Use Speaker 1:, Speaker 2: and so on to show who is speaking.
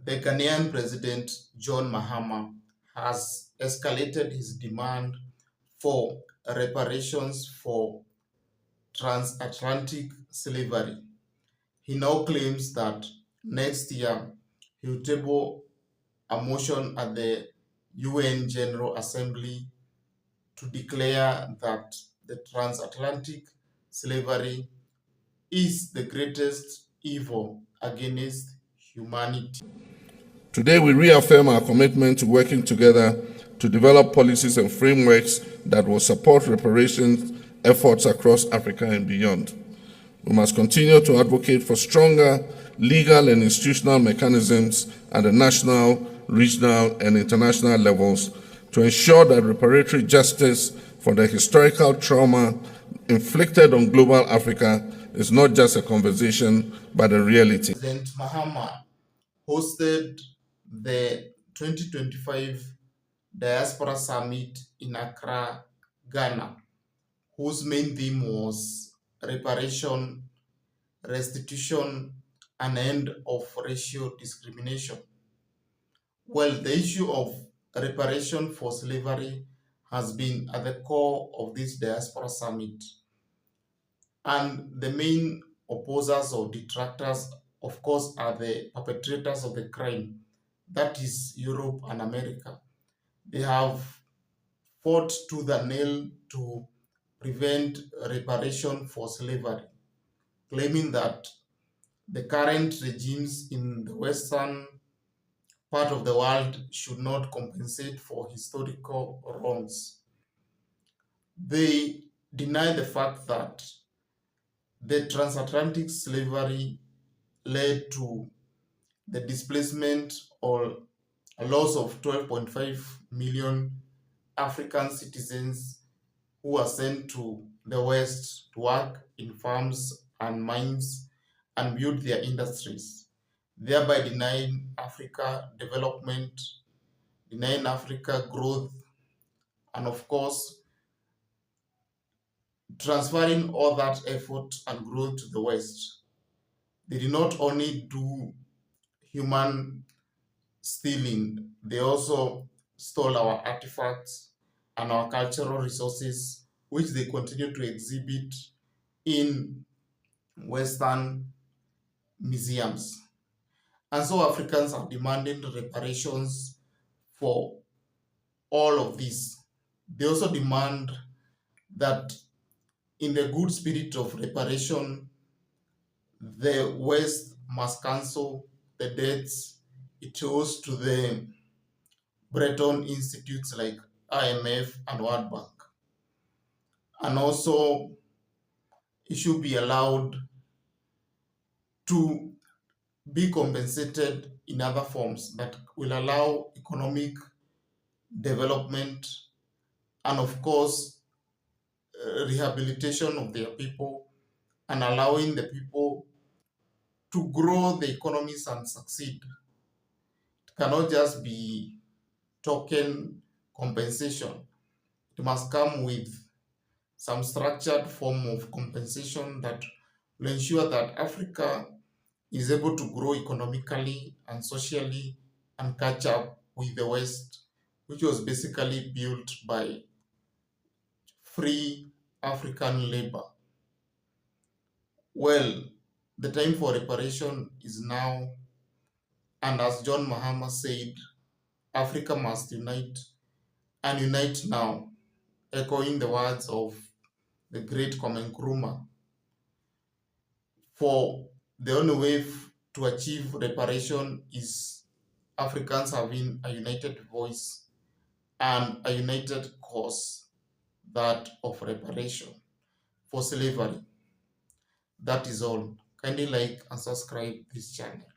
Speaker 1: The Ghanaian President John Mahama has escalated his demand for reparations for transatlantic slavery. He now claims that next year he will table a motion at the UN General Assembly to declare that the transatlantic slavery is the greatest evil against humanity.
Speaker 2: Today, we reaffirm our commitment to working together to develop policies and frameworks that will support reparations efforts across Africa and beyond. We must continue to advocate for stronger legal and institutional mechanisms at the national, regional, and international levels to ensure that reparatory justice for the historical trauma inflicted on global Africa is not just a conversation, but a reality.
Speaker 1: President Mahama hosted the 2025 Diaspora Summit in Accra, Ghana, whose main theme was reparation, restitution, and end of racial discrimination. Well, the issue of reparation for slavery has been at the core of this Diaspora Summit. And the main opposers or detractors, of course, are the perpetrators of the crime, that is Europe and America. They have fought tooth and nail to prevent reparation for slavery, claiming that the current regimes in the western part of the world should not compensate for historical wrongs. They deny the fact that the transatlantic slavery led to the displacement or a loss of 12.5 million African citizens who were sent to the West to work in farms and mines and build their industries, thereby denying Africa development, denying Africa growth, and of course, transferring all that effort and growth to the West. They did not only do human stealing, they also stole our artifacts and our cultural resources, which they continue to exhibit in Western museums. And so Africans are demanding reparations for all of this. They also demand that, in the good spirit of reparation, the West must cancel the debts it owes to the Bretton institutes like IMF and World Bank. And also, it should be allowed to be compensated in other forms that will allow economic development and, of course, rehabilitation of their people and allowing the people to grow the economies and succeed. It cannot just be token compensation. It must come with some structured form of compensation that will ensure that Africa is able to grow economically and socially and catch up with the West, which was basically built by free African labor. Well, the time for reparation is now, and as John Mahama said, Africa must unite and unite now, echoing the words of the great Kwame Nkrumah. For the only way to achieve reparation is Africans having a united voice and a united cause, that of reparation for slavery. That is all. Kindly like and subscribe this channel.